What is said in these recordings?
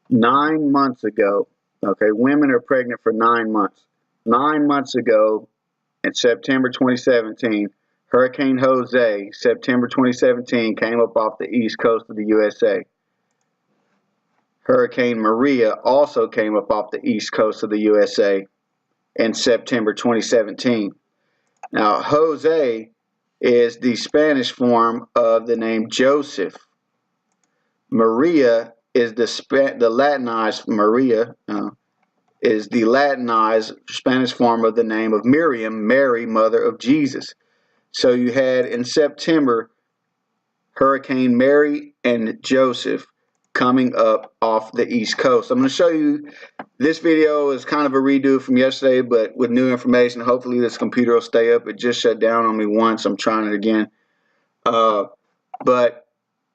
9 months ago, okay, women are pregnant for 9 months. 9 months ago, in September 2017, Hurricane Jose, September 2017, came up off the east coast of the USA. Hurricane Maria also came up off the east coast of the USA in September 2017. Now, Jose is the Spanish form of the name Joseph. Maria is the Latinized Maria, is the Latinized Spanish form of the name of Miriam, Mary, mother of Jesus. So you had in September Hurricane Mary and Joseph coming up off the East Coast. I'm going to show you, this video is kind of a redo from yesterday, but with new information. Hopefully this computer will stay up. It just shut down on me once. I'm trying it again. But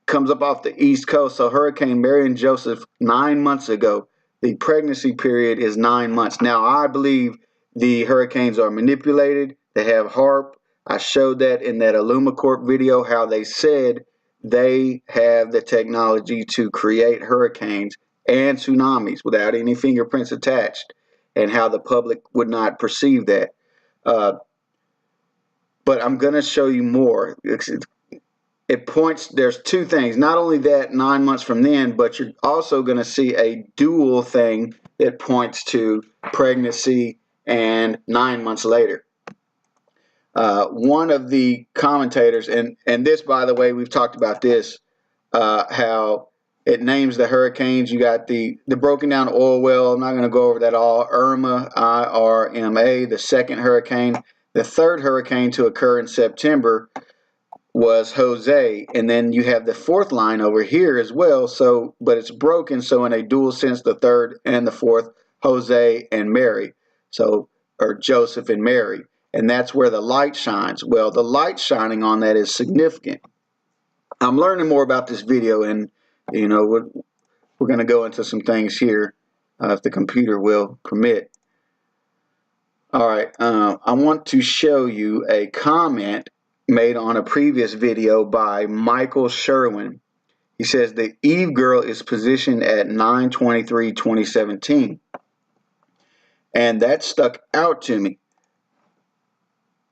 comes up off the East Coast. So Hurricane Mary and Joseph 9 months ago. The pregnancy period is 9 months. Now, I believe the hurricanes are manipulated. They have HAARP. I showed that in that Illumicorp video, how they said they have the technology to create hurricanes and tsunamis without any fingerprints attached, and how the public would not perceive that. But I'm going to show you more. It points, there's two things. Not only that 9 months from then, but you're also going to see a dual thing that points to pregnancy and 9 months later. One of the commentators, and this, by the way, we've talked about this, how it names the hurricanes. You got the broken down oil well. I'm not going to go over that all. Irma, IRMA, the second hurricane. The third hurricane to occur in September was Jose, and then you have the fourth line over here as well. So, but it's broken. So in a dual sense, the third and the fourth, Jose and Mary. So, or Joseph and Mary. And that's where the light shines. Well, the light shining on that is significant. I'm learning more about this video, and you know, we're going to go into some things here if the computer will permit. All right, I want to show you a comment made on a previous video by Michael Sherwin. He says the Eve girl is positioned at 9/23/2017, and that stuck out to me.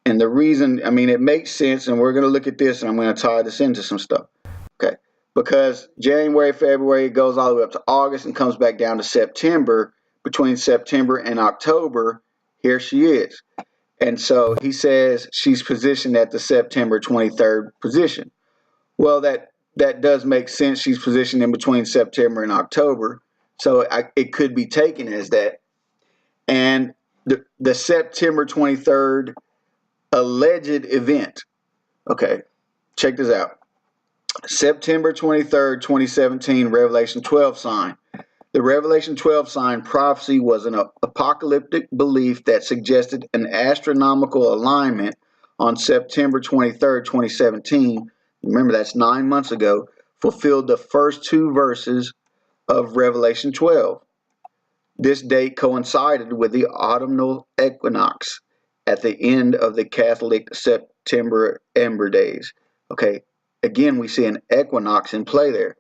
And the reason, I mean, it makes sense, and we're going to look at this, and I'm going to tie this into some stuff. Okay, because January, February, it goes all the way up to August and comes back down to September. Between September and October, here she is. And so he says she's positioned at the September 23rd position. Well, that does make sense. She's positioned in between September and October. So it could be taken as that. And the September 23rd alleged event. Okay, check this out. September 23rd, 2017, Revelation 12 sign. The Revelation 12 sign prophecy was an apocalyptic belief that suggested an astronomical alignment on September 23rd, 2017. Remember, that's 9 months ago. Fulfilled the first two verses of Revelation 12. This date coincided with the autumnal equinox at the end of the Catholic September Ember Days. Okay, again, we see an equinox in play there.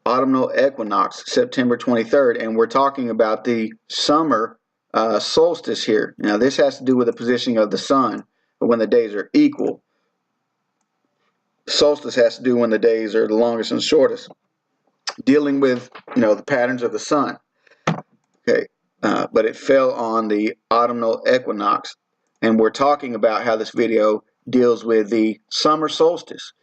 Autumnal equinox, September 23rd, and we're talking about the summer solstice here. Now, this has to do with the positioning of the sun when the days are equal. Solstice has to do when the days are the longest and shortest, dealing with, you know, the patterns of the sun. Okay, but it fell on the autumnal equinox, and we're talking about how this video deals with the summer solstice.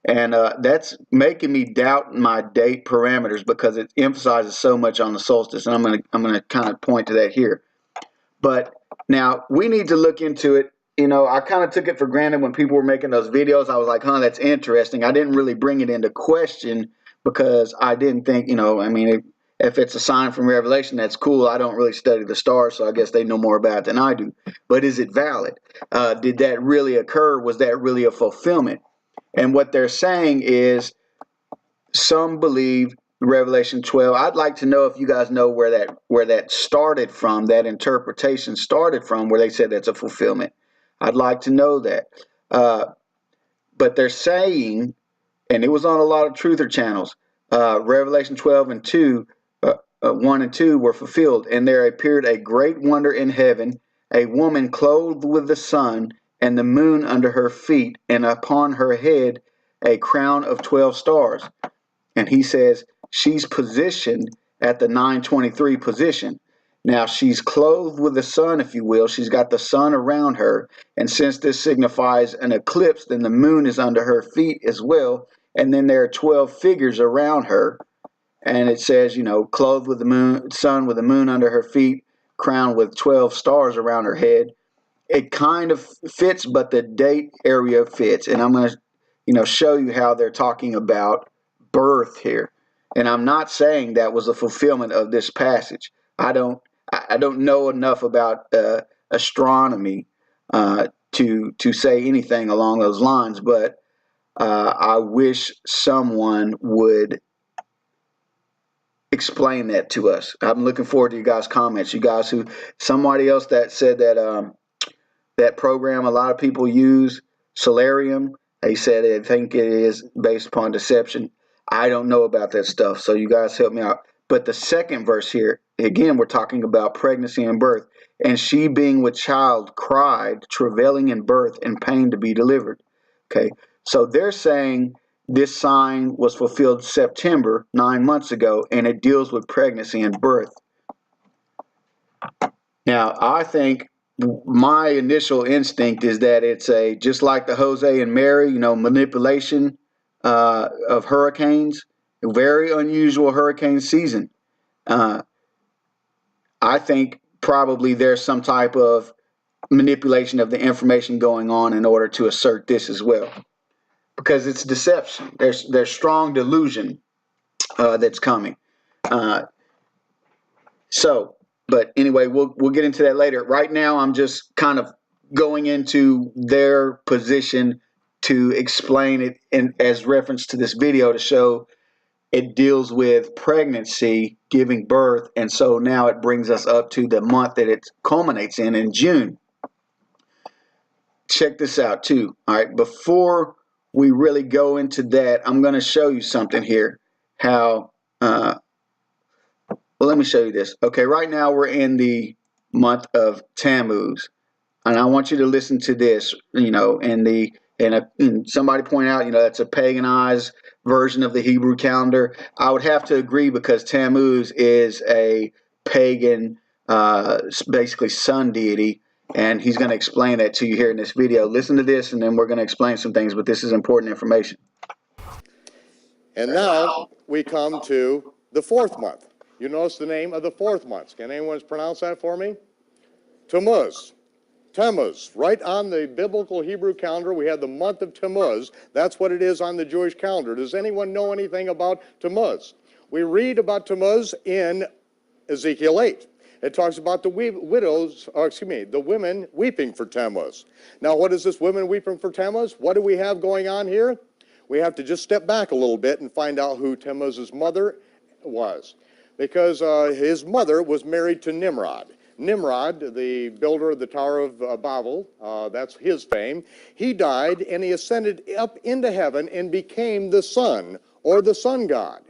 And that's making me doubt my date parameters because it emphasizes so much on the solstice, and I'm gonna kind of point to that here. But now we need to look into it. You know, I kind of took it for granted when people were making those videos. I was like, huh, that's interesting. I didn't really bring it into question because I didn't think, you know, I mean, if it's a sign from Revelation, that's cool. I don't really study the stars, so I guess they know more about it than I do. But is it valid? Did that really occur? Was that really a fulfillment? And what they're saying is some believe Revelation 12. I'd like to know if you guys know where that started from, that interpretation started from, where they said that's a fulfillment. I'd like to know that. But they're saying, and it was on a lot of truther channels, Revelation 12 and 2, 1 and 2 were fulfilled. And there appeared a great wonder in heaven, a woman clothed with the sun and the moon under her feet, and upon her head a crown of 12 stars. And he says she's positioned at the 923 position. Now she's clothed with the sun, if you will. She's got the sun around her. And since this signifies an eclipse, then the moon is under her feet as well. And then there are 12 figures around her. And it says, you know, clothed with the moon, sun with the moon under her feet, crowned with 12 stars around her head. It kind of fits, but the date area fits. And I'm going to, you know, show you how they're talking about birth here. And I'm not saying that was a fulfillment of this passage. I don't know enough about astronomy to say anything along those lines, but I wish someone would explain that to us. I'm looking forward to you guys' comments. You guys who, somebody else that said that that program a lot of people use, Solarium, they said I think it is based upon deception. I don't know about that stuff, so you guys help me out. But the second verse here, again, we're talking about pregnancy and birth. And she being with child cried, travailing in birth and pain to be delivered. Okay, so they're saying this sign was fulfilled September, 9 months ago, and it deals with pregnancy and birth. Now, I think my initial instinct is that it's a, just like the Jose and Mary, you know, manipulation of hurricanes, a very unusual hurricane season. I think probably there's some type of manipulation of the information going on in order to assert this as well, because it's deception. There's strong delusion that's coming. But anyway, we'll get into that later. Right now, I'm just kind of going into their position to explain it as reference to this video to show it deals with pregnancy, giving birth, and so now it brings us up to the month that it culminates in June. Check this out too. All right, before we really go into that, I'm going to show you something here. How well, let me show you this. Okay, right now we're in the month of Tammuz, and I want you to listen to this. You know, and somebody point out, you know, that's a paganized version of the Hebrew calendar. I would have to agree, because Tammuz is a pagan, basically sun deity, and he's going to explain that to you here in this video. Listen to this, and then we're going to explain some things, but this is important information. And now we come to the fourth month. You notice the name of the fourth month. Can anyone pronounce that for me? Tammuz. Tammuz. Right on the biblical Hebrew calendar, we have the month of Tammuz. That's what it is on the Jewish calendar. Does anyone know anything about Tammuz? We read about Tammuz in Ezekiel 8. It talks about the the women weeping for Tammuz. Now, what is this women weeping for Tammuz? What do we have going on here? We have to just step back a little bit and find out who Tammuz's mother was. Because his mother was married to Nimrod. Nimrod, the builder of the Tower of Babel, that's his fame. He died and he ascended up into heaven and became the sun, or the sun god.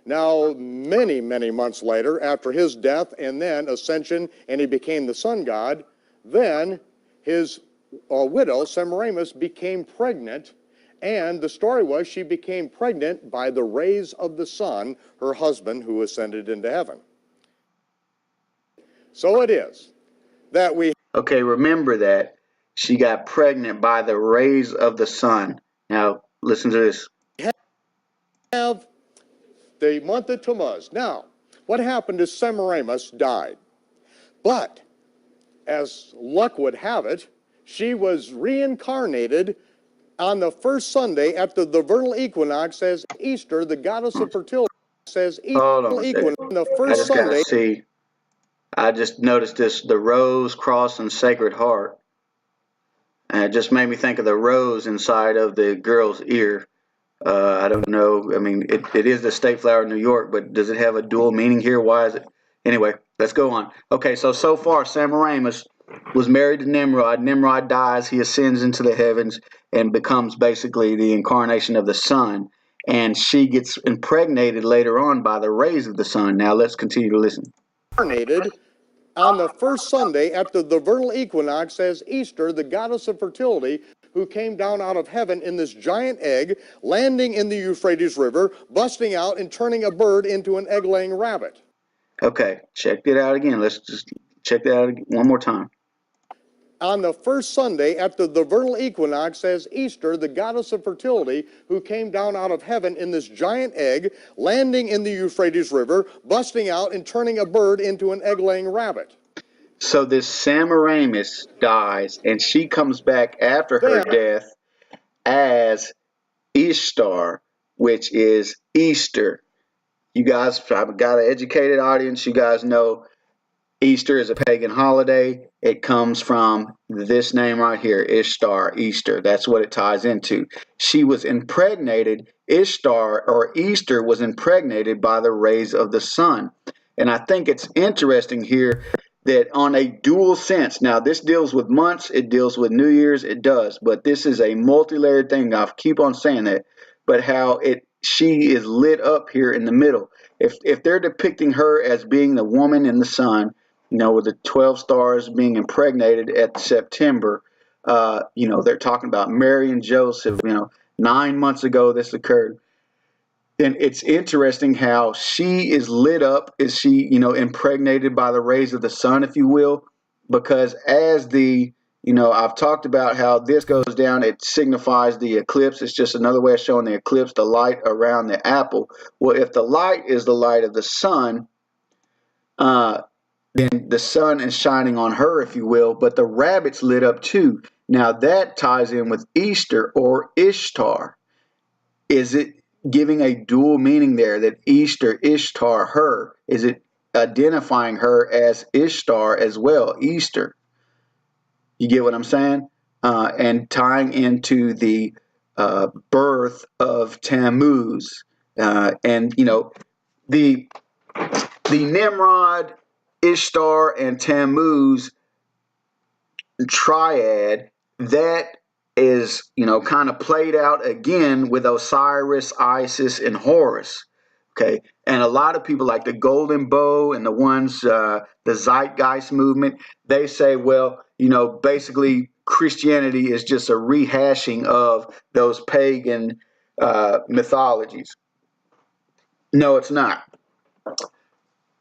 Now, many, many months later, after his death and then ascension, and he became the sun god, then his widow, Semiramis, became pregnant. And the story was she became pregnant by the rays of the sun, her husband who ascended into heaven. So it is that we... Okay, remember that. She got pregnant by the rays of the sun. Now, listen to this. Have the month of Tammuz. Now, what happened is Semiramis died. But, as luck would have it, she was reincarnated on the first Sunday after the vernal equinox, as Easter, the goddess of fertility, says Easter equinox on the first Sunday. See, I just noticed this, the rose, cross, and sacred heart. And it just made me think of the rose inside of the girl's ear. I don't know. I mean, it is the state flower of New York, but does it have a dual meaning here? Why is it? Anyway, let's go on. Okay, so far, Semiramis was married to Nimrod. Nimrod dies. He ascends into the heavens and becomes basically the incarnation of the sun. and she gets impregnated later on by the rays of the sun. Now let's continue to listen. On the first Sunday after the vernal equinox as Easter, the goddess of fertility, who came down out of heaven in this giant egg, landing in the Euphrates River, busting out and turning a bird into an egg-laying rabbit. Okay, check it out again. Let's just check that out one more time. On the first Sunday after the vernal equinox as Easter, the goddess of fertility, who came down out of heaven in this giant egg, landing in the Euphrates River, busting out and turning a bird into an egg-laying rabbit. So this Semiramis dies, and she comes back after her death as Ishtar, which is Easter. You guys, I've got an educated audience. You guys know Easter is a pagan holiday. It comes from this name right here, Ishtar, Easter. That's what it ties into. She was impregnated, Ishtar or Easter was impregnated by the rays of the sun. And I think it's interesting here that on a dual sense, now this deals with months, it deals with New Year's, it does, but this is a multi-layered thing. I'll keep on saying that, but how she is lit up here in the middle. If they're depicting her as being the woman in the sun, with the 12 stars being impregnated at September, they're talking about Mary and Joseph, 9 months ago this occurred. And it's interesting how she is lit up, is she, impregnated by the rays of the sun, if you will, because as I've talked about how this goes down, it signifies the eclipse. It's just another way of showing the eclipse, the light around the apple. Well, if the light is the light of the sun, then the sun is shining on her, if you will, but the rabbit's lit up too. Now that ties in with Easter or Ishtar. Is it giving a dual meaning there that Easter, Ishtar, her? Is it identifying her as Ishtar as well, Easter? You get what I'm saying? And tying into the birth of Tammuz. And, the Nimrod, Ishtar, and Tammuz triad, that is, kind of played out again with Osiris, Isis, and Horus. Okay. And a lot of people like the Golden Bow and the ones, the Zeitgeist movement, they say, well, basically Christianity is just a rehashing of those pagan mythologies. No, it's not.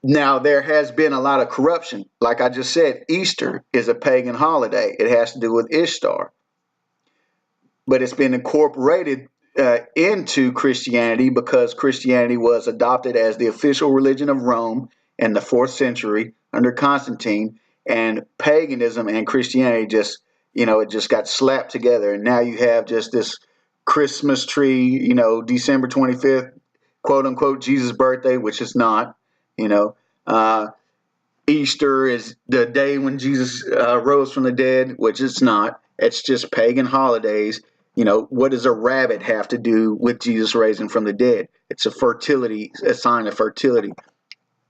Now, there has been a lot of corruption. Like I just said, Easter is a pagan holiday. It has to do with Ishtar. But it's been incorporated into Christianity because Christianity was adopted as the official religion of Rome in the 4th century under Constantine. And paganism and Christianity just, it just got slapped together. And now you have just this Christmas tree, December 25th, quote unquote, Jesus' birthday, which is not. Easter is the day when Jesus rose from the dead, which it's not. It's just pagan holidays. What does a rabbit have to do with Jesus raising from the dead? It's a sign of fertility.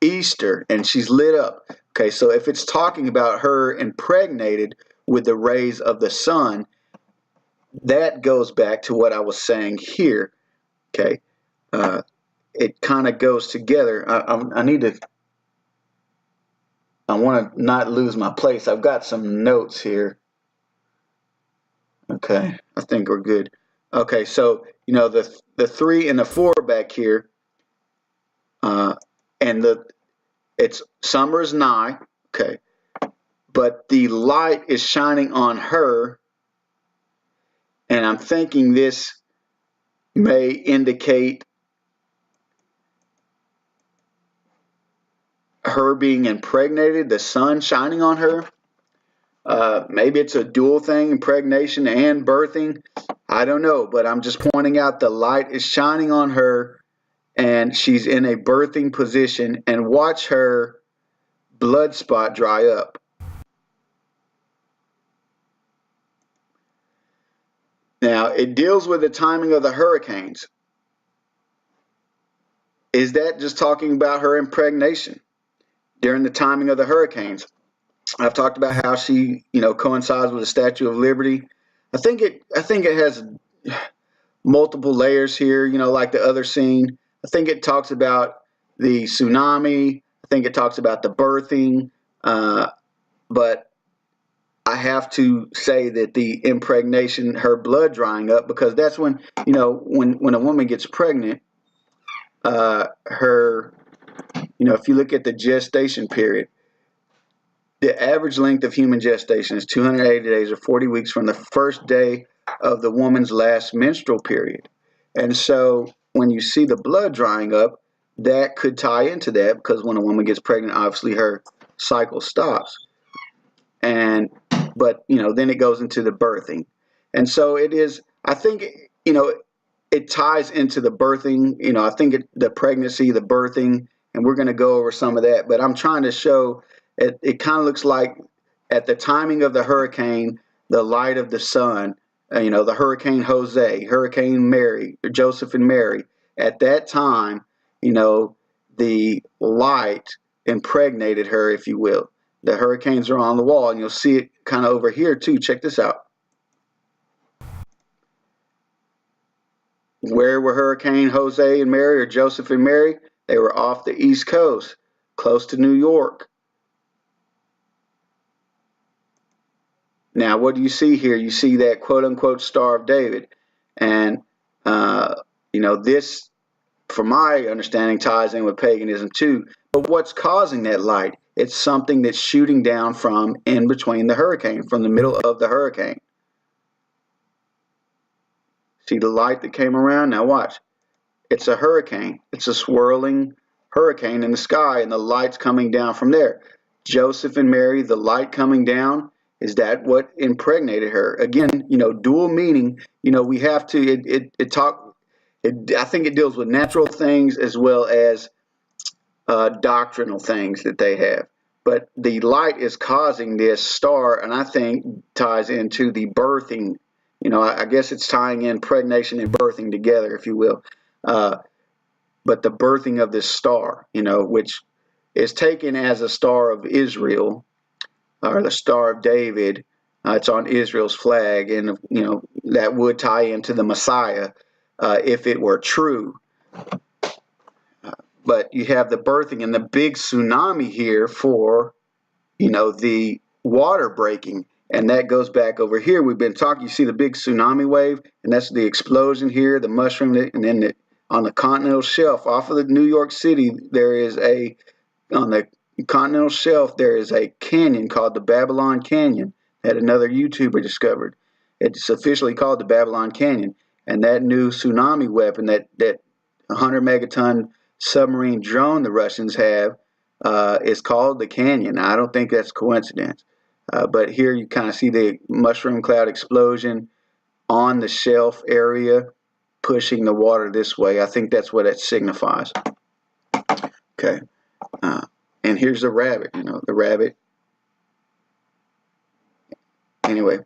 Easter, and she's lit up. Okay, so if it's talking about her impregnated with the rays of the sun, that goes back to what I was saying here. Okay, it kind of goes together. I want to not lose my place. I've got some notes here. Okay, I think we're good. Okay, so the 3 and the 4 back here, and it's summer is nigh. Okay, but the light is shining on her, and I'm thinking this may indicate her being impregnated, the sun shining on her. Maybe it's a dual thing, impregnation and birthing. I don't know, but I'm just pointing out the light is shining on her and she's in a birthing position, and watch her blood spot dry up. Now, it deals with the timing of the hurricanes. Is that just talking about her impregnation during the timing of the hurricanes? I've talked about how she, coincides with the Statue of Liberty. I think it has multiple layers here, like the other scene. I think it talks about the tsunami. I think it talks about the birthing. But I have to say that the impregnation, her blood drying up, because that's when, when a woman gets pregnant, her, if you look at the gestation period, the average length of human gestation is 280 days or 40 weeks from the first day of the woman's last menstrual period. And so when you see the blood drying up, that could tie into that, because when a woman gets pregnant, obviously her cycle stops. But then it goes into the birthing. And so it is, I think, it ties into the birthing, I think the pregnancy, the birthing, and we're going to go over some of that. But I'm trying to show it kind of looks like at the timing of the hurricane, the light of the sun, the Hurricane Jose, Hurricane Mary, Joseph and Mary, at that time, the light impregnated her, if you will. The hurricanes are on the wall, and you'll see it kind of over here too. Check this out. Where were Hurricane Jose and Mary, or Joseph and Mary? They were off the East Coast, close to New York. Now, what do you see here? You see that quote-unquote Star of David. And, this, from my understanding, ties in with paganism too. But what's causing that light? It's something that's shooting down from in between the hurricane, from the middle of the hurricane. See the light that came around? Now watch. It's a hurricane. It's a swirling hurricane in the sky, and the light's coming down from there. Joseph and Mary, the light coming down, is that what impregnated her? Again, dual meaning. We have to. I think it deals with natural things as well as doctrinal things that they have. But the light is causing this star, and I think ties into the birthing. I guess it's tying in pregnation and birthing together, if you will. But the birthing of this star, which is taken as a star of Israel, or the Star of David. It's on Israel's flag, and that would tie into the Messiah if it were true. But you have the birthing and the big tsunami here for, the water breaking. And that goes back over here. We've been talking, you see the big tsunami wave, and that's the explosion here, the mushroom, and then on the continental shelf, off of the New York City, on the continental shelf, there is a canyon called the Babylon Canyon that another YouTuber discovered. It's officially called the Babylon Canyon. And that new tsunami weapon, that 100 megaton submarine drone the Russians have, is called the Canyon. Now, I don't think that's coincidence. But here you kind of see the mushroom cloud explosion on the shelf area, pushing the water this way. I think that's what it signifies. Okay. And here's the rabbit, the rabbit. Anyway,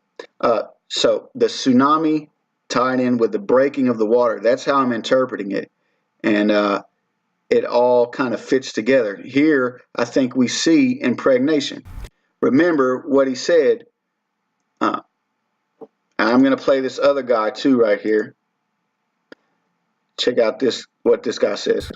so the tsunami tied in with the breaking of the water. That's how I'm interpreting it. And it all kind of fits together. Here, I think we see impregnation. Remember what he said. I'm going to play this other guy too right here. Check out what this guy says.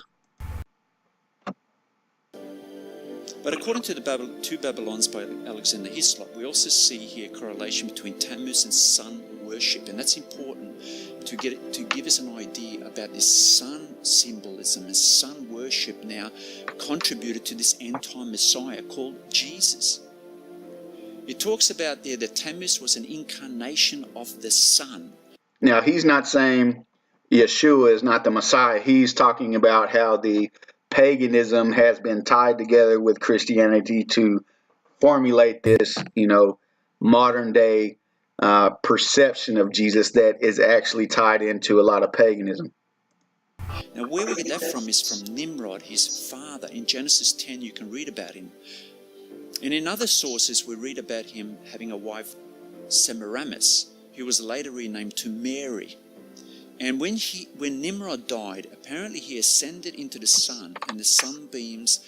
But according to the Two Babylons by Alexander Hislop, we also see here a correlation between Tammuz and sun worship, and that's important to give us an idea about this sun symbolism and sun worship now contributed to this end-time Messiah called Jesus. It talks about there that Tammuz was an incarnation of the sun. Now, he's not saying Yeshua is not the Messiah. He's talking about how the paganism has been tied together with Christianity to formulate this, modern day perception of Jesus that is actually tied into a lot of paganism. Now, where we get that from is from Nimrod, his father. In Genesis 10, you can read about him. And in other sources, we read about him having a wife, Semiramis, who was later renamed to Mary. And when Nimrod died, apparently he ascended into the sun, and the sunbeams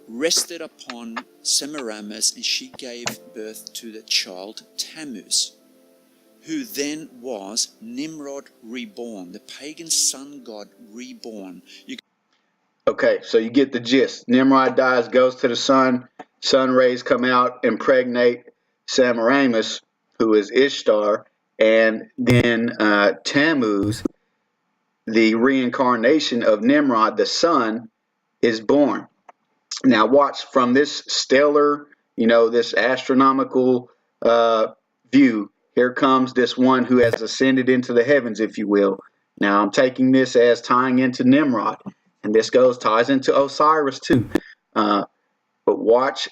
rested upon Semiramis, and she gave birth to the child Tammuz, who then was Nimrod reborn, the pagan sun god reborn. Okay, so you get the gist. Nimrod dies, goes to the sun. Sun rays come out, impregnate Semiramis, who is Ishtar, and then Tammuz, the reincarnation of Nimrod, the sun, is born. Now watch from this stellar, this astronomical view. Here comes this one who has ascended into the heavens, if you will. Now I'm taking this as tying into Nimrod, and this ties into Osiris too. But watch,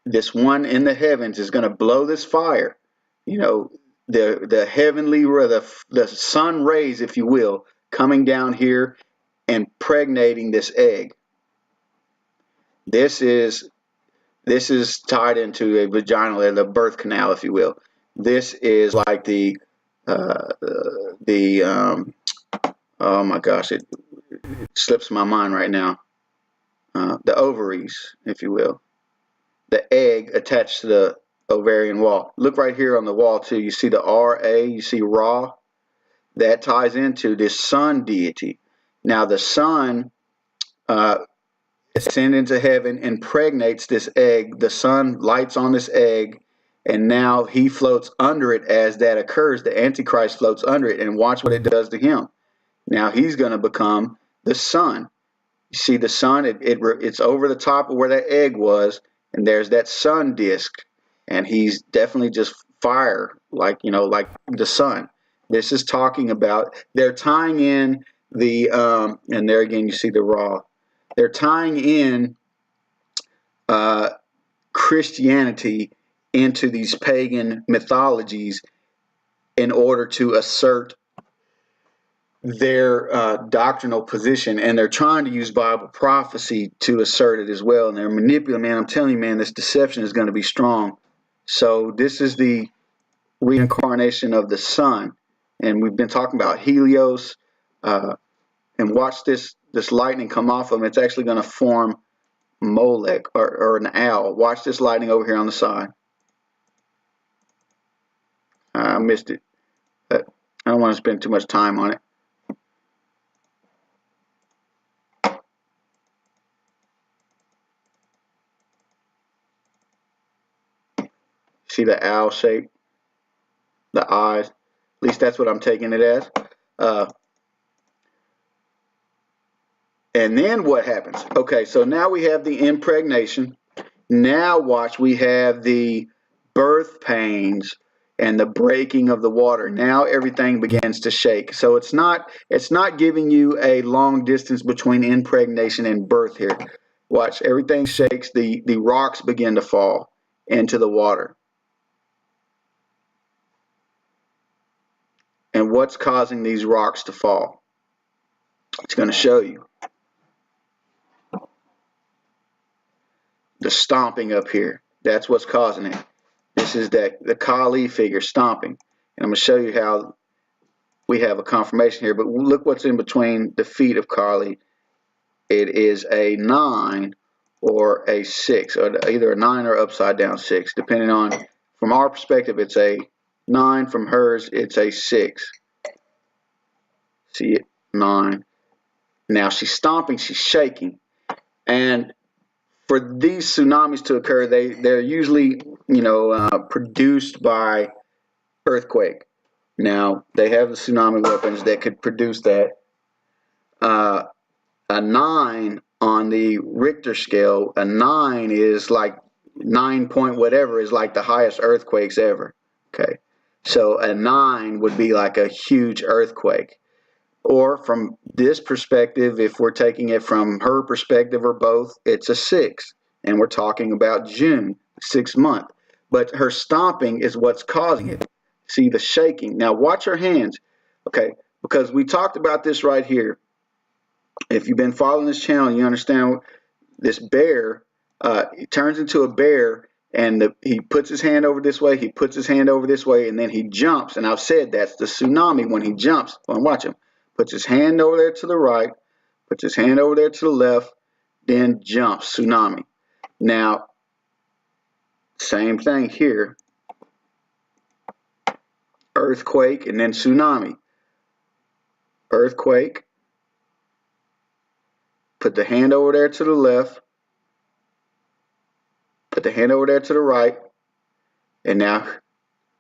this one in the heavens is going to blow this fire. The heavenly, the sun rays, if you will, coming down here and impregnating this egg. This is tied into a vaginal, the birth canal, if you will. This is like the oh my gosh, it slips my mind right now. The ovaries, if you will. The egg attached to the ovarian wall. Look right here on the wall too. You see the RA, you see Ra. That ties into this sun deity. Now the sun ascends into heaven, impregnates this egg. The sun lights on this egg, and now he floats under it. As that occurs, the Antichrist floats under it, and watch what it does to him. Now he's going to become the sun. You see the sun, it's over the top of where that egg was, and there's that sun disk, and he's definitely just fire, like the sun. This is talking about, they're tying in the and there again you see the Ra. They're tying in Christianity into these pagan mythologies in order to assert their doctrinal position, and they're trying to use Bible prophecy to assert it as well, and they're manipulating. Man, I'm telling you, man, this deception is going to be strong. So this is the reincarnation of the sun, and we've been talking about Helios, and watch this lightning come off of him. It's actually going to form Molech, or an owl. Watch this lightning over here on the side. I missed it, but I don't want to spend too much time on it. See the owl shape, the eyes. At least that's what I'm taking it as. And then what happens? Okay, so now we have the impregnation. Now watch, we have the birth pains and the breaking of the water. Now everything begins to shake. So it's not giving you a long distance between impregnation and birth here. Watch, everything shakes. The rocks begin to fall into the water. And what's causing these rocks to fall? It's going to show you. The stomping up here. That's what's causing it. This is the Kali figure stomping. And I'm going to show you how we have a confirmation here. But look what's in between the feet of Kali. It is a 9 or a 6, or either a 9 or upside down 6, depending on, from our perspective, it's a 9. From hers, it's a 6. See it? 9. Now she's stomping, she's shaking. And for these tsunamis to occur, they're usually, produced by earthquake. Now, they have the tsunami weapons that could produce that. A 9 on the Richter scale, a 9 is like 9 point whatever, is like the highest earthquakes ever. Okay, so a 9 would be like a huge earthquake. Or from this perspective, if we're taking it from her perspective or both, it's a 6. And we're talking about June, 6th month. But her stomping is what's causing it. See the shaking. Now watch her hands. Okay, because we talked about this right here. If you've been following this channel, you understand this bear, he turns into a bear, and he puts his hand over this way, he puts his hand over this way, and then he jumps. And I've said that's the tsunami when he jumps. Well, watch him. Puts his hand over there to the right, puts his hand over there to the left, then jumps, tsunami. Now, same thing here. earthquake, and then tsunami. Earthquake. Put the hand over there to the left. Put the hand over there to the right. And now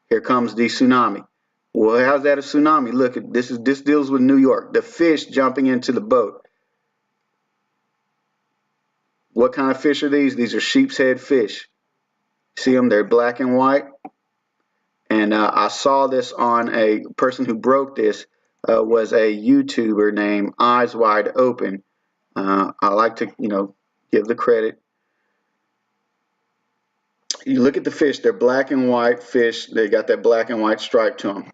here comes the tsunami. Well, how's that a tsunami? Look, this deals with New York. The fish jumping into the boat. What kind of fish are these? These are sheep's head fish. See them? They're black and white. And I saw this on a person who broke this was a YouTuber named Eyes Wide Open. I like to, give the credit. You look at the fish. They're black and white fish. They got that black and white stripe to them.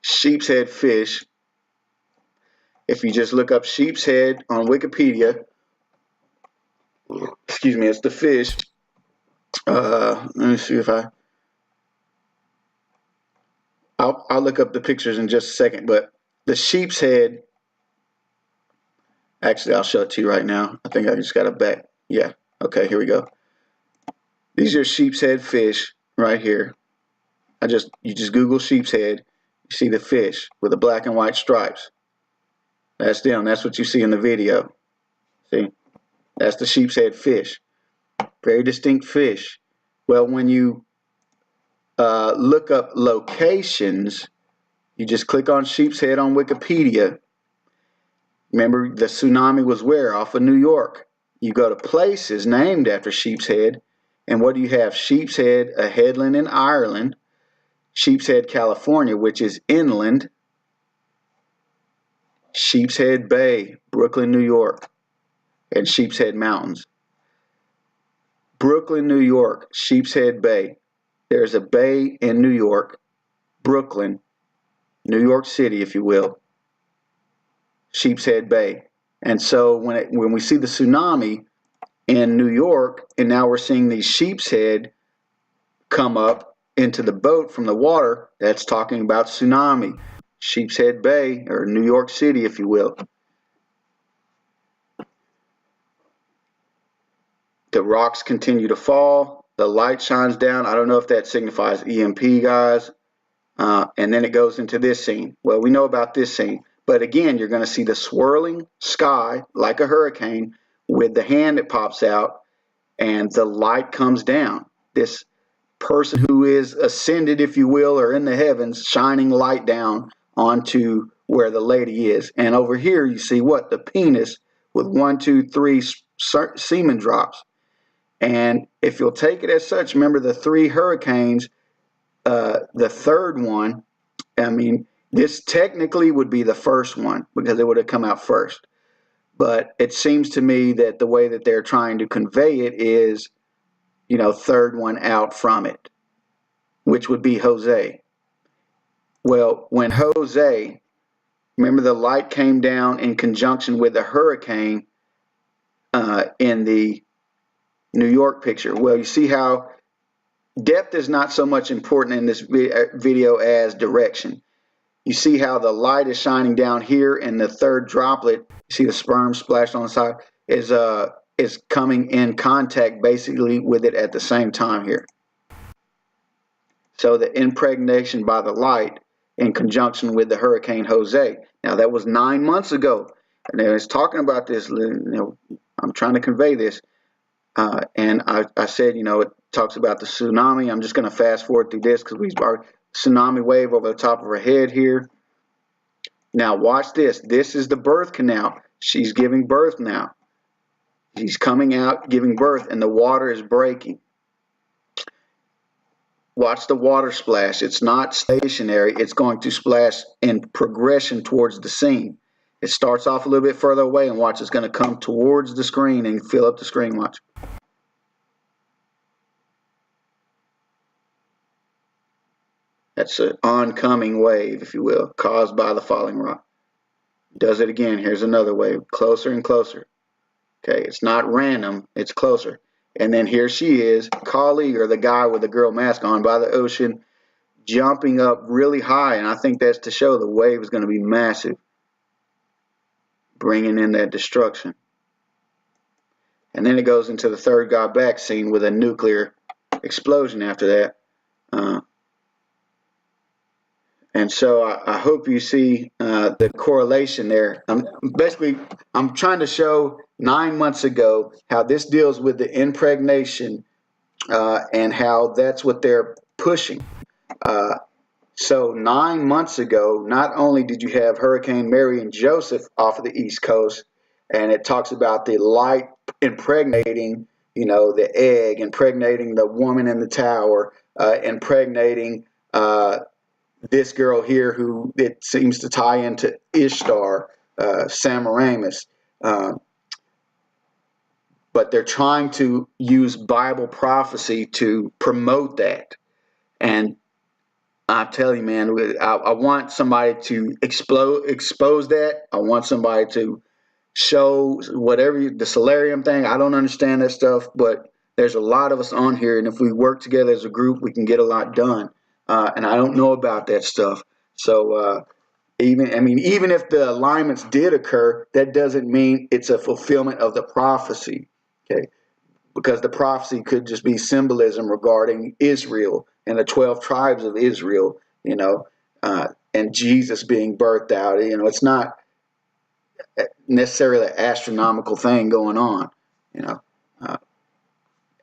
Sheep's head fish. If you just look up sheep's head on Wikipedia, excuse me, it's the fish. Let me see if I'll look up the pictures in just a second, but the sheep's head, actually I'll show it to you right now. I think I just got it back. Yeah, okay, here we go. These are sheep's head fish right here. You just Google sheep's head, you see the fish with the black and white stripes. That's them, that's what you see in the video. See, that's the sheep's head fish. Very distinct fish. Well, when you look up locations, you just click on sheep's head on Wikipedia. Remember, the tsunami was where? Off of New York. You go to places named after sheep's head, and what do you have? Sheep's Head, a headland in Ireland. Sheep's Head, California, which is inland. Sheep's Head Bay, Brooklyn, New York, and Sheep's Head Mountains. Brooklyn, New York, Sheep's Head Bay. There's a bay in New York, Brooklyn, New York City, if you will. Sheep's Head Bay. And so when we see the tsunami in New York, and now we're seeing these sheep's head come up into the boat from the water, that's talking about tsunami. Sheep's Head Bay, or New York City, if you will. The rocks continue to fall. The light shines down. I don't know if that signifies EMP, guys. And then it goes into this scene. Well, we know about this scene. But again, you're going to see the swirling sky like a hurricane with the hand that pops out, and the light comes down. This person who is ascended, if you will, or in the heavens, shining light down onto where the lady is. And over here you see what? The penis with 1, 2, 3 semen drops. And if you'll take it as such, remember the 3 hurricanes, the third one, I mean, this technically would be the first one because it would have come out first. But it seems to me that the way that they're trying to convey it is, third one out from it, which would be Jose. Well, when Jose, remember the light came down in conjunction with the hurricane in the New York picture. Well, you see how depth is not so much important in this video as direction. You see how the light is shining down here, and the third droplet, you see the sperm splashed on the side, is coming in contact basically with it at the same time here. So the impregnation by the light in conjunction with the Hurricane Jose. Now that was 9 months ago, and I was talking about this. I'm trying to convey this, and I said, it talks about the tsunami. I'm just going to fast forward through this because we've already. Tsunami wave over the top of her head here. Now watch this. This is the birth canal. She's giving birth now. She's coming out giving birth, and the water is breaking. Watch the water splash. It's not stationary. It's going to splash in progression towards the scene. It starts off a little bit further away, and watch, it's going to come towards the screen and fill up the screen. Watch. That's an oncoming wave, if you will, caused by the falling rock. Does it again. Here's another wave, closer and closer. Okay, it's not random, it's closer. And then here she is, Kali, or the guy with the girl mask on, by the ocean, jumping up really high. And I think that's to show the wave is going to be massive, bringing in that destruction. And then it goes into the third guy back scene with a nuclear explosion after that. And so I hope you see the correlation there. I'm trying to show 9 months ago how this deals with the impregnation and how that's what they're pushing. So 9 months ago, not only did you have Hurricane Mary and Joseph off of the East Coast, and it talks about the light impregnating, the egg, impregnating the woman in the tower, impregnating this girl here who it seems to tie into Ishtar, Semiramis. But they're trying to use Bible prophecy to promote that. And I'm telling you, man, I want somebody to expose that. I want somebody to show whatever the solarium thing. I don't understand that stuff, but there's a lot of us on here, and if we work together as a group, we can get a lot done. And I don't know about that stuff. So even if the alignments did occur, that doesn't mean it's a fulfillment of the prophecy. Okay, because the prophecy could just be symbolism regarding Israel and the 12 tribes of Israel, and Jesus being birthed out. It's not necessarily an astronomical thing going on.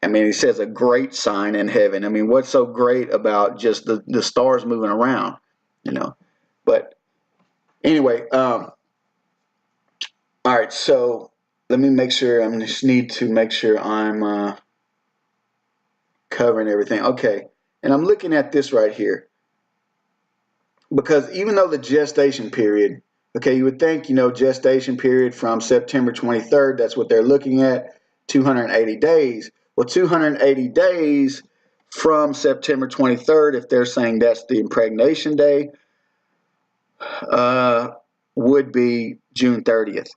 He says a great sign in heaven. What's so great about just the stars moving around, But anyway, all right, so let me make sure, I just need to make sure I'm covering everything. Okay, and I'm looking at this right here. Because even though the gestation period, okay, you would think, gestation period from September 23rd, that's what they're looking at, 280 days. Well, 280 days from September 23rd, if they're saying that's the impregnation day, would be June 30th.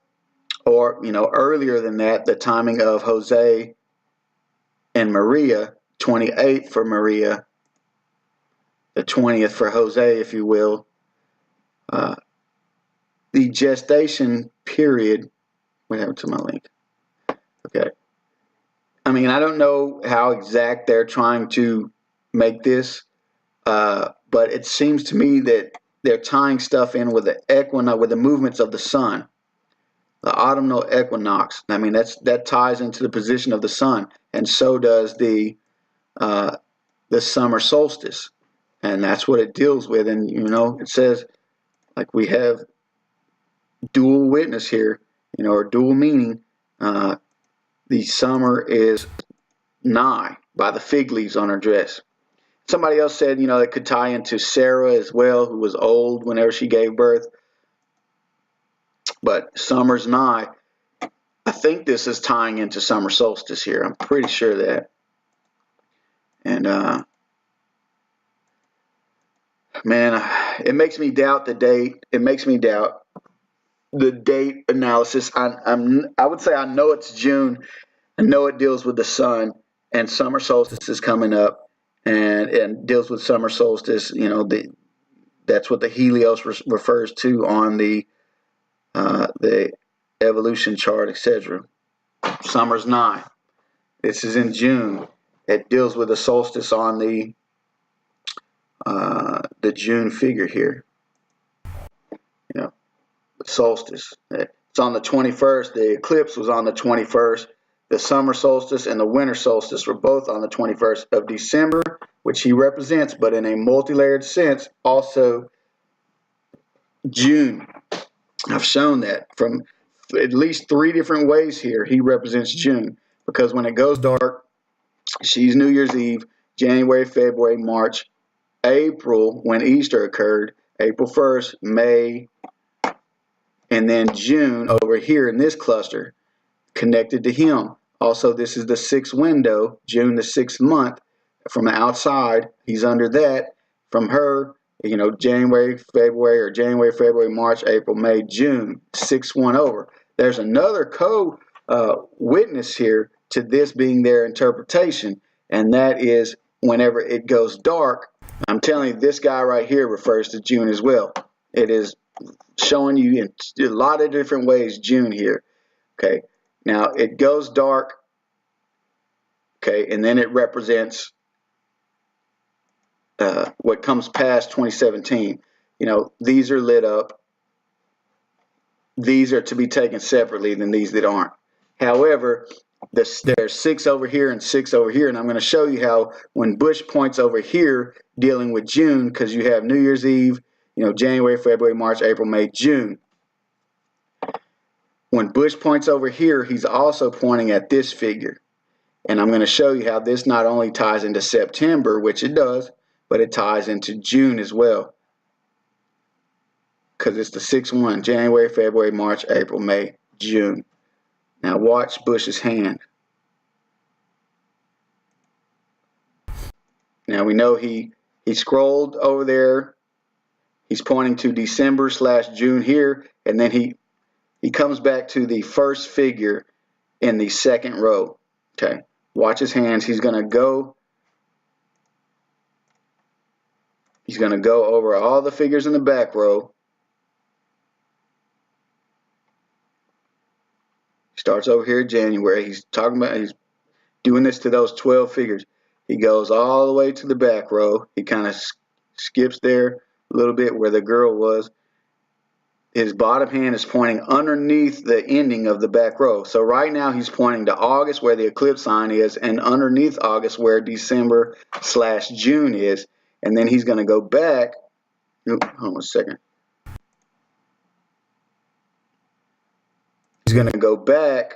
Or, earlier than that, the timing of Jose and Maria, 28th for Maria, the 20th for Jose, if you will. The gestation period, what happened to my link? Okay. I don't know how exact they're trying to make this, but it seems to me that they're tying stuff in with the equinox, with the movements of the sun, the autumnal equinox. That ties into the position of the sun, and so does the summer solstice, and that's what it deals with. And it says, like, we have dual witness here, or dual meaning. The summer is nigh by the fig leaves on her dress. Somebody else said, it could tie into Sarah as well, who was old whenever she gave birth. But summer's nigh. I think this is tying into summer solstice here. I'm pretty sure that. And it makes me doubt the date. It makes me doubt the date analysis. I would say I know it's June. I know it deals with the sun, and summer solstice is coming up, and deals with summer solstice. That's what the Helios refers to on the evolution chart, etc. Summer's nigh. This is in June. It deals with the solstice on the June figure here. The solstice. It's on the 21st. The eclipse was on the 21st. The summer solstice and the winter solstice were both on the 21st of December, which he represents, but in a multi-layered sense, also June. I've shown that from at least 3 different ways here. He represents June, because when it goes dark, she's New Year's Eve, January, February, March, April, when Easter occurred, April 1st, May, and then June over here in this cluster, connected to him. Also, this is the 6th window, June the 6th month. From the outside, he's under that. From her, January, February, March, April, May, June, 6th one over. There's another co-witness here to this being their interpretation, and that is whenever it goes dark. I'm telling you, this guy right here refers to June as well. It is showing you in a lot of different ways June here. Okay, now it goes dark. Okay, and then it represents what comes past 2017. you know, these are lit up. These are to be taken separately than these that aren't. However, there's 6 over here and 6 over here, and I'm going to show you how when Bush points over here dealing with June, because you have New Year's Eve, you know, January, February, March, April, May, June. When Bush points over here, he's also pointing at this figure. And I'm going to show you how this not only ties into September, which it does, but it ties into June as well. Because it's the 6-1, January, February, March, April, May, June. Now watch Bush's hand. Now we know he scrolled over there. He's pointing to December/June here, and then he comes back to the first figure in the second row. Okay, watch his hands. He's going to go over all the figures in the back row. Starts over here January. He's doing this to those 12 figures. He goes all the way to the back row. He kind of skips there a little bit where the girl was. His bottom hand is pointing underneath the ending of the back row. So right now he's pointing to August where the eclipse sign is, and underneath August where December/June is. And then he's going to go back. Hold on a second. He's going to go back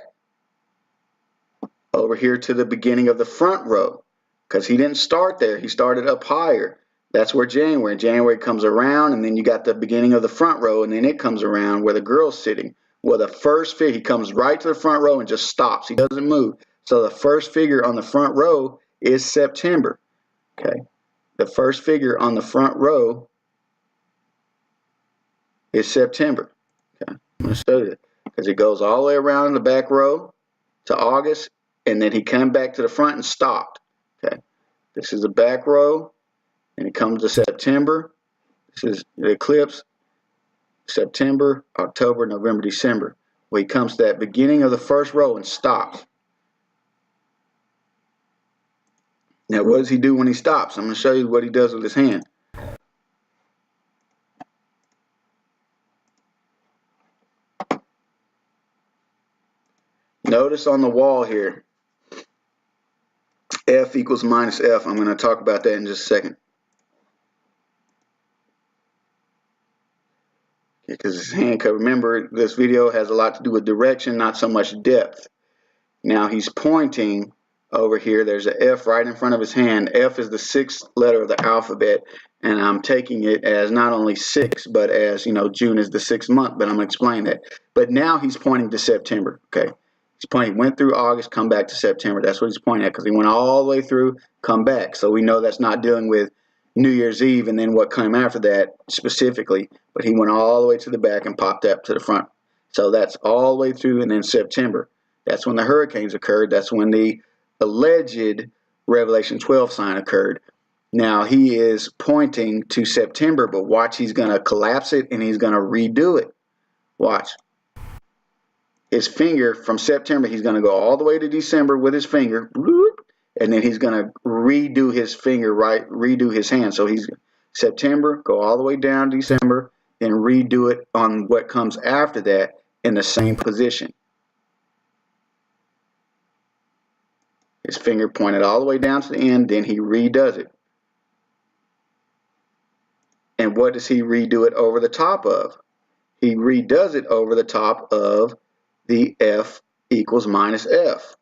over here to the beginning of the front row, because he didn't start there. He started up higher. That's where January comes around, and then you got the beginning of the front row, and then it comes around where the girl's sitting. Well, the first figure, he comes right to the front row and just stops. He doesn't move. So the first figure on the front row is September. Okay, the first figure on the front row is September. Okay, I'm going to show you that because it goes all the way around the back row to August, and then he came back to the front and stopped. Okay, this is the back row. And it comes to September. This is the eclipse. September, October, November, December. Well, he comes to that beginning of the first row and stops. Now, what does he do when he stops? I'm going to show you what he does with his hand. Notice on the wall here, F equals minus F. I'm going to talk about that in just a second. Because his hand, remember, this video has a lot to do with direction, not so much depth. Now he's pointing over here. There's an F right in front of his hand. F is the 6th letter of the alphabet, and I'm taking it as not only 6, but as, you know, June is the 6th month, but I'm going to explain that. But now he's pointing to September, okay? He's pointing, went through August, come back to September. That's what he's pointing at, because he went all the way through, come back. So we know that's not dealing with New Year's Eve and then what came after that specifically, but he went all the way to the back and popped up to the front. So that's all the way through, and then September. That's when the hurricanes occurred. That's when the alleged Revelation 12 sign occurred. Now he is pointing to September, but watch, he's going to collapse it and he's going to redo it. Watch. His finger from September, he's going to go all the way to December with his finger, and then he's going to redo his finger, right? Redo his hand. So he's September, go all the way down December, and redo it on what comes after that in the same position. His finger pointed all the way down to the end, then he redoes it. And what does he redo it over the top of? He redoes it over the top of the F equals minus F.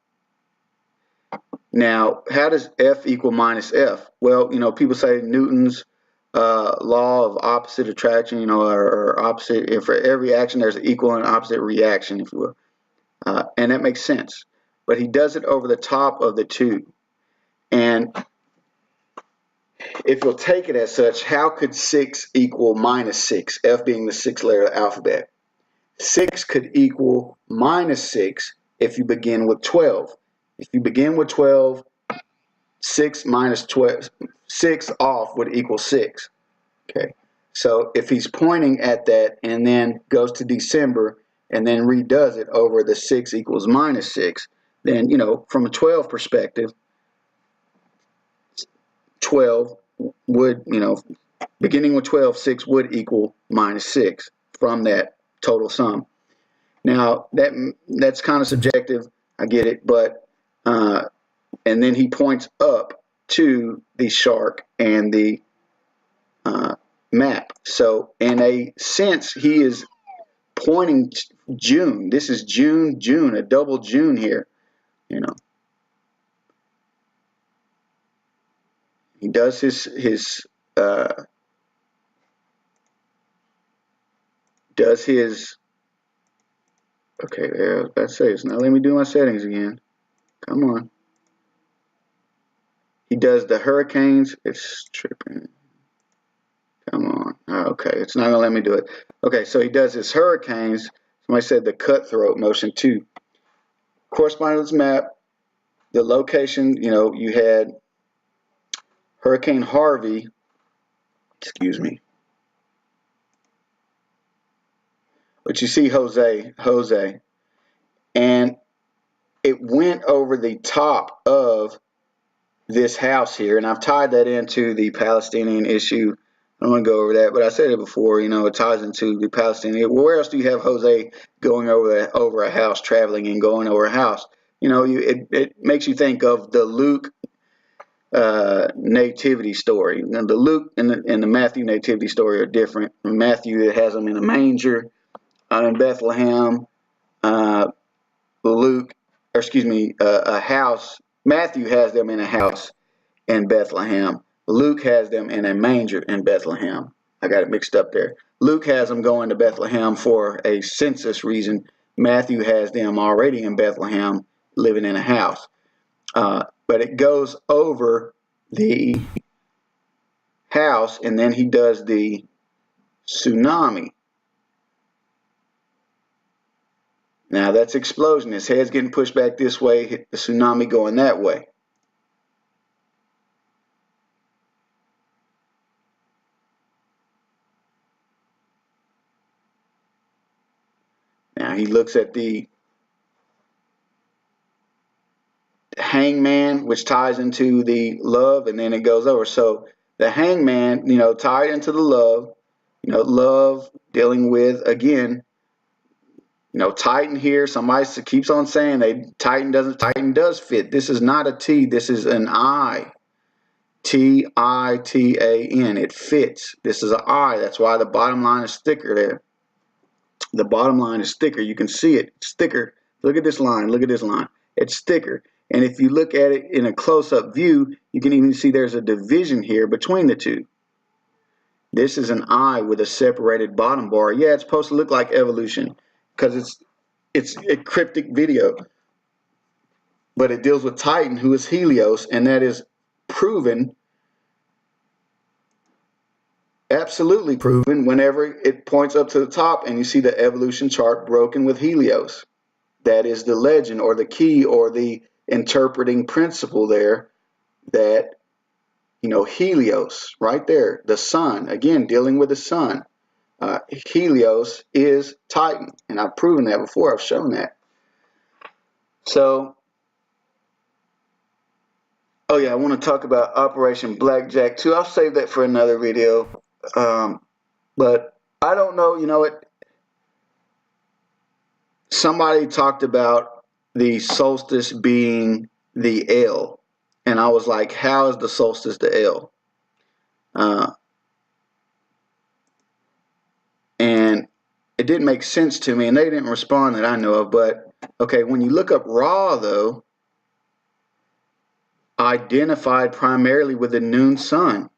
Now, how does F equal minus F? Well, you know, people say Newton's law of opposite attraction, you know, or opposite, if for every action there's an equal and opposite reaction, if you will. And that makes sense. But he does it over the top of the two. And if you'll take it as such, how could 6 equal minus 6, F being the 6th letter of the alphabet? 6 could equal minus 6 if you begin with 12. If you begin with 12, 6 minus 12, 6 off would equal 6. Okay, so if he's pointing at that and then goes to December and then redoes it over the 6 equals minus 6, then, you know, from a 12 perspective, 12 would, you know, beginning with 12, 6 would equal -6 from that total sum. Now, that's kind of subjective, I get it, but, and then he points up to the shark and the map. So, in a sense, he is pointing June. This is June, a double June here, you know. He does his okay, yeah, that's it. Now let me do my settings again. Come on. He does the hurricanes. It's tripping. Come on. Okay, it's not gonna let me do it. Okay, so he does his hurricanes. Somebody said the cutthroat motion too. Correspondence map, the location, you know, you had Hurricane Harvey, excuse me. But you see Jose, and it went over the top of this house here, and I've tied that into the Palestinian issue. I don't want to go over that, but I said it before, you know, it ties into the Palestinian. Well, where else do you have Jose going over a house, traveling and going over a house? You know, it makes you think of the Luke nativity story. Now, the Luke and the Matthew nativity story are different. Matthew, it has them in a manger in Bethlehem. Luke, or excuse me, a house. Matthew has them in a house in Bethlehem. Luke has them in a manger in Bethlehem. I got it mixed up there. Luke has them going to Bethlehem for a census reason. Matthew has them already in Bethlehem living in a house. But it goes over the house, and then he does the tsunami. Now that's explosion. His head's getting pushed back this way, hit the tsunami going that way. Now he looks at the hangman, which ties into the love, and then it goes over. So the hangman, you know, tied into the love, you know, love dealing with, again, you know, Titan here. Somebody keeps on saying Titan does fit. This is not a T. This is an I. Titan. It fits. This is an I. That's why the bottom line is thicker there. The bottom line is thicker. You can see it. It's thicker. Look at this line. Look at this line. It's thicker. And if you look at it in a close-up view, you can even see there's a division here between the two. This is an I with a separated bottom bar. Yeah, it's supposed to look like evolution because it's a cryptic video. But it deals with Titan, who is Helios, and that is proven, absolutely proven, whenever it points up to the top and you see the evolution chart broken with Helios. That is the legend or the key or the interpreting principle there, that, you know, Helios right there, the sun, again dealing with the sun. Helios is Titan, and I've proven that before. I've shown that. So, oh yeah, I want to talk about Operation Blackjack too. I'll save that for another video. But I don't know, you know, somebody talked about the solstice being the L, and I was like, how is the solstice the L? And it didn't make sense to me, and they didn't respond that I know of. But okay, when you look up Ra, though, identified primarily with the noon sun.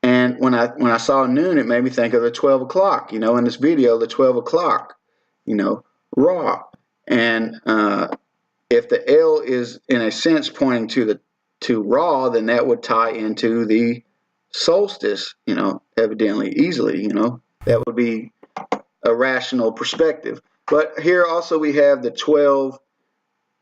And when I saw noon, it made me think of the 12 o'clock, you know, in this video, the 12 o'clock, you know, Ra. And if the L is in a sense pointing to Ra, then that would tie into the solstice, you know, evidently, easily, you know. That would be a rational perspective. But here also we have the 12,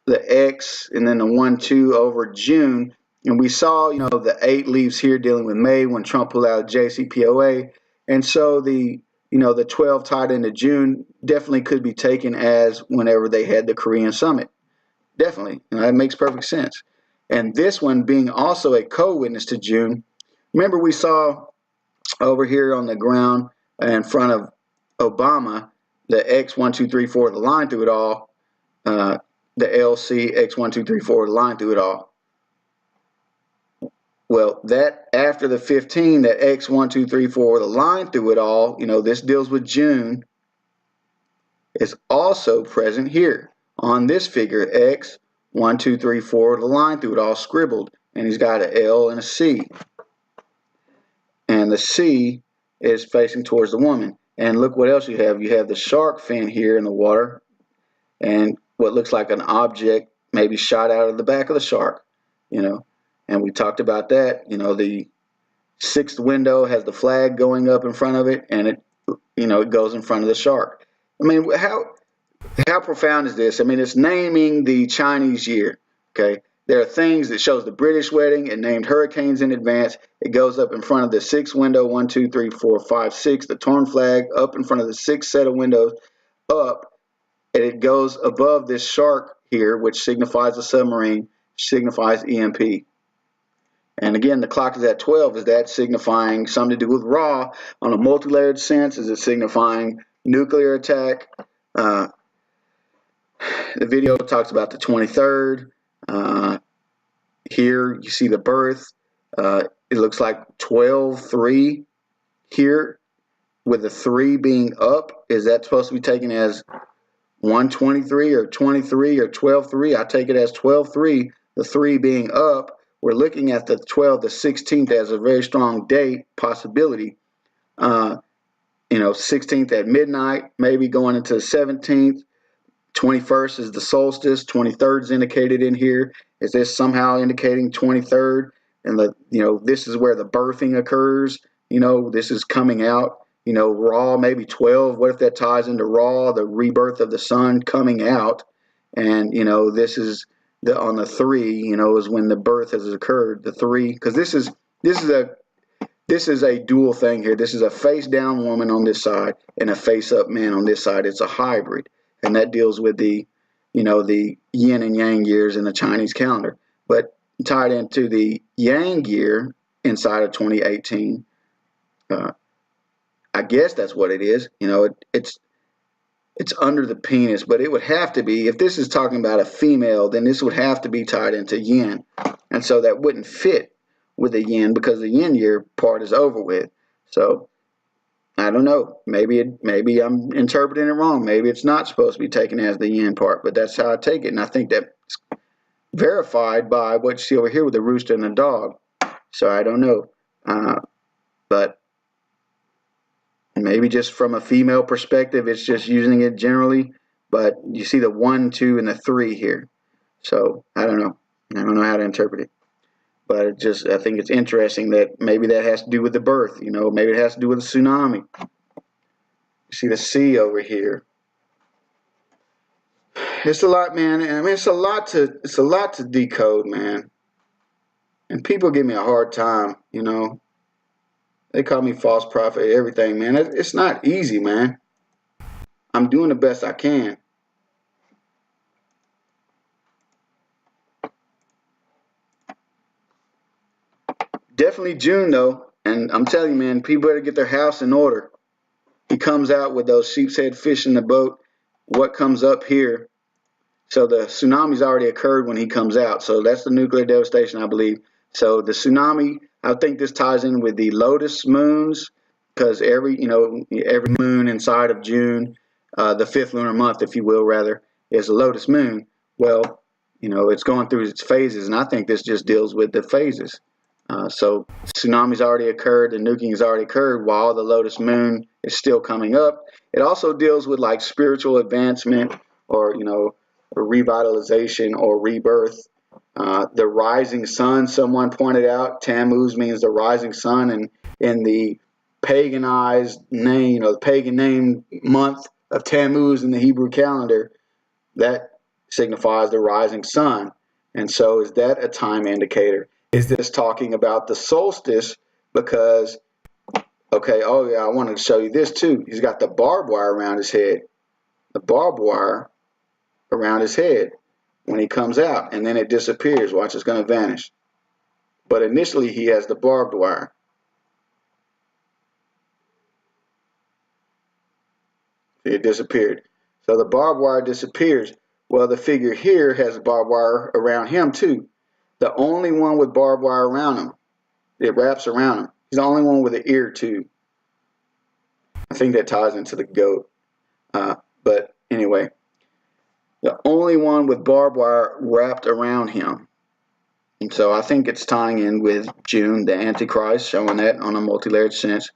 the X, and then the 1, 2 over June. And we saw, you know, the 8 leaves here dealing with May when Trump pulled out of JCPOA. And so the, you know, the 12 tied into June definitely could be taken as whenever they had the Korean summit. Definitely. You know, that makes perfect sense. And this one being also a co-witness to June, Remember we saw over here on the ground in front of Obama, the X1234, the line through it all, the LC X1234, the line through it all. Well, that after the 15, that X1234, the line through it all, you know, this deals with June, is also present here on this figure, X1234, the line through it all scribbled, and he's got an L and a C. And the C is facing towards the woman. And look what else you have. You have the shark fin here in the water, and what looks like an object maybe shot out of the back of the shark, you know. And we talked about that. You know, the 6th window has the flag going up in front of it, and it, you know, it goes in front of the shark. I mean, how profound is this? I mean, it's naming the Chinese year. Okay, there are things that shows the British wedding. It named hurricanes in advance. It goes up in front of the 6th window, 1, 2, 3, 4, 5, 6. The torn flag up in front of the 6th set of windows up, and it goes above this shark here, which signifies a submarine, signifies EMP. And again, the clock is at 12. Is that signifying something to do with Ra on a multi-layered sense? Is it signifying nuclear attack? The video talks about the 23rd. Here you see the birth. It looks like 12-3 here, with the 3 being up. Is that supposed to be taken as 123 or 23 or 12-3? I take it as 12-3, the 3 being up. We're looking at the 12th, the 16th as a very strong date possibility. You know, 16th at midnight, maybe going into the 17th. 21st is the solstice. 23rd is indicated in here. Is this somehow indicating 23rd? And the, you know, this is where the birthing occurs. You know, this is coming out. You know, Ra, maybe 12. What if that ties into Ra, the rebirth of the sun coming out? And, you know, this is on the 3, you know, is when the birth has occurred. The 3, because this is a dual thing here. This is a face down woman on this side and a face up man on this side. It's a hybrid, and that deals with the, you know, the yin and yang years in the Chinese calendar. But tied into the yang year inside of 2018, I guess that's what it is. You know, it's under the penis, but it would have to be, if this is talking about a female, then this would have to be tied into yin. And so that wouldn't fit with the yin, because the yin year part is over with. So I don't know. Maybe I'm interpreting it wrong. Maybe it's not supposed to be taken as the yin part, but that's how I take it. And I think that's verified by what you see over here with the rooster and the dog. So I don't know. But maybe just from a female perspective, it's just using it generally. But you see the 1, 2, and the 3 here. So I don't know. I don't know how to interpret it. But it just, I think it's interesting that maybe that has to do with the birth. You know, maybe it has to do with the tsunami. You see the sea over here. It's a lot, man. I mean, it's a lot to decode, man. And people give me a hard time, you know. They call me false prophet, everything, man. It's not easy, man. I'm doing the best I can. Definitely June, though. And I'm telling you, man, people better get their house in order. He comes out with those sheep's head fish in the boat. What comes up here? So the tsunami's already occurred when he comes out. So that's the nuclear devastation, I believe. So the tsunami, I think this ties in with the lotus moons, because every moon inside of June, the 5th lunar month, if you will, rather, is a lotus moon. Well, you know, it's going through its phases, and I think this just deals with the phases. So tsunami's already occurred, the nuking has already occurred while the lotus moon is still coming up. It also deals with like spiritual advancement, or, you know, or revitalization or rebirth. The rising sun, someone pointed out, Tammuz means the rising sun, and in the paganized name, or the pagan name month of Tammuz in the Hebrew calendar, that signifies the rising sun. And so is that a time indicator? Is this talking about the solstice? Because, okay, oh yeah, I wanted to show you this too. He's got the barbed wire around his head. The barbed wire around his head when he comes out, and then it disappears. Watch, it's going to vanish. But initially he has the barbed wire. See, it disappeared. So the barbed wire disappears. Well, the figure here has barbed wire around him too. The only one with barbed wire around him. It wraps around him. He's the only one with an ear too. I think that ties into the goat. But anyway, the only one with barbed wire wrapped around him. And so I think it's tying in with June, the Antichrist, showing that on a multi-layered sense.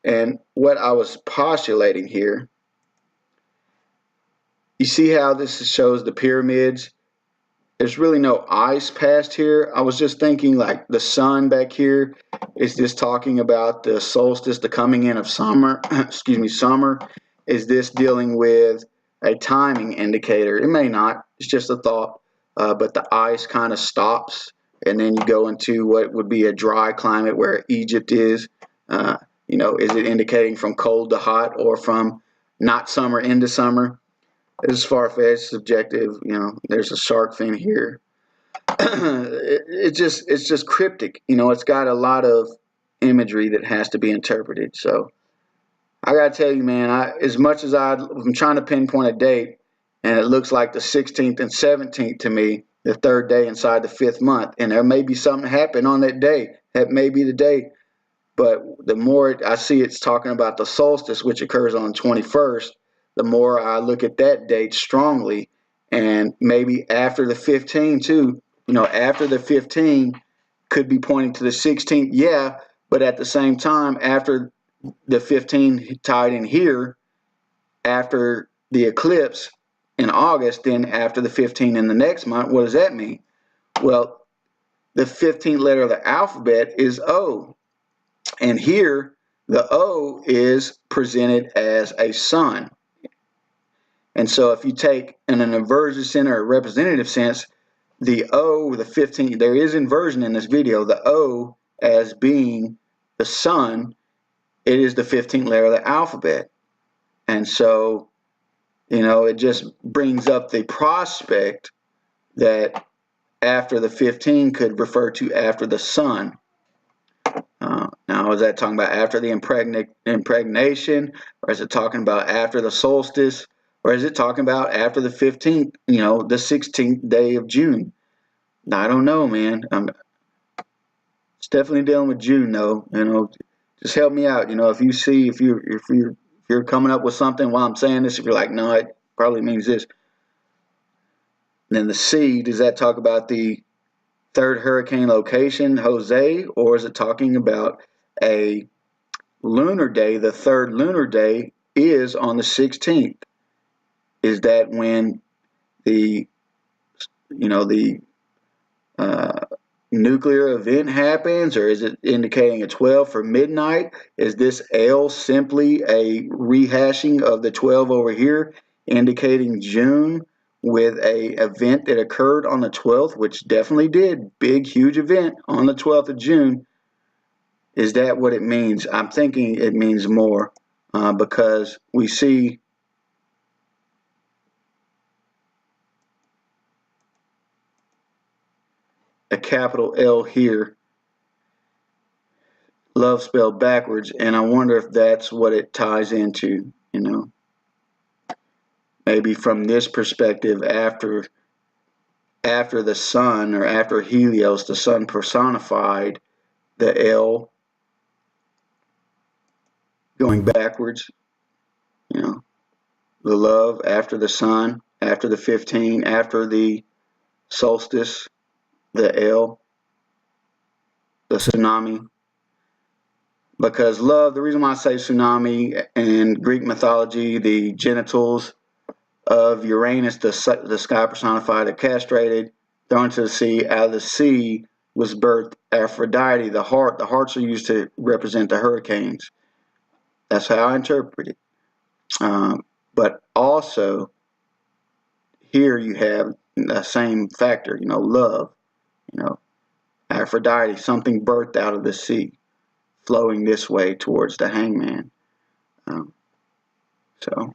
And what I was postulating here, you see how this shows the pyramids? There's really no ice past here. I was just thinking like the sun back here is this talking about the solstice, the coming in of summer, excuse me, summer. Is this dealing with a timing indicator? It may not. It's just a thought. But the ice kind of stops, and then you go into what would be a dry climate where Egypt is. You know, is it indicating from cold to hot or from not summer into summer? It's far-fetched, subjective. You know, there's a shark fin here. It's just cryptic. You know, it's got a lot of imagery that has to be interpreted. So I gotta tell you, man, as much as I'm trying to pinpoint a date, and it looks like the 16th and 17th to me, the third day inside the 5th month, and there may be something happen on that day. That may be the day. But the more I see it's talking about the solstice, which occurs on the 21st, the more I look at that date strongly. And maybe after the 15 too, you know, after the 15 could be pointing to the 16th, yeah, but at the same time, after the 15 tied in here, after the eclipse in August, then after the 15 in the next month, what does that mean? Well, the 15th letter of the alphabet is O. And here, the O is presented as a sun. And so if you take in an inversion sense or a representative sense, the O, the 15, there is inversion in this video, the O as being the sun, it is the 15th letter of the alphabet. And so, you know, it just brings up the prospect that after the 15 could refer to after the sun. Now, is that talking about after the impregnation, or is it talking about after the solstice, or is it talking about after the 15th, you know, the 16th day of June? I don't know, man. It's definitely dealing with June, though. You know, just help me out. You know, if you see, if you're coming up with something while I'm saying this, if you're like, no, it probably means this. And then the C, does that talk about the third hurricane location, Jose, or is it talking about a lunar day? The third lunar day is on the 16th. Is that when the, you know, the nuclear event happens, or is it indicating a 12 for midnight? Is this L simply a rehashing of the 12 over here, indicating June with a event that occurred on the 12th, which definitely did, big, huge event on the 12th of June? Is that what it means? I'm thinking it means more, because we see a capital L here, love spelled backwards, and I wonder if that's what it ties into, you know. Maybe from this perspective, after the sun, or after Helios, the sun personified, the L going backwards, you know, the love after the sun, after the 15, after the solstice, the L, the tsunami. Because love, the reason why I say tsunami, in Greek mythology, the genitals of Uranus, the sky personified, or castrated, thrown into the sea. Out of the sea was birthed Aphrodite, the heart. The hearts are used to represent the hurricanes. That's how I interpret it. But also, here you have the same factor, you know, love, you know, Aphrodite, something birthed out of the sea, flowing this way towards the hangman. So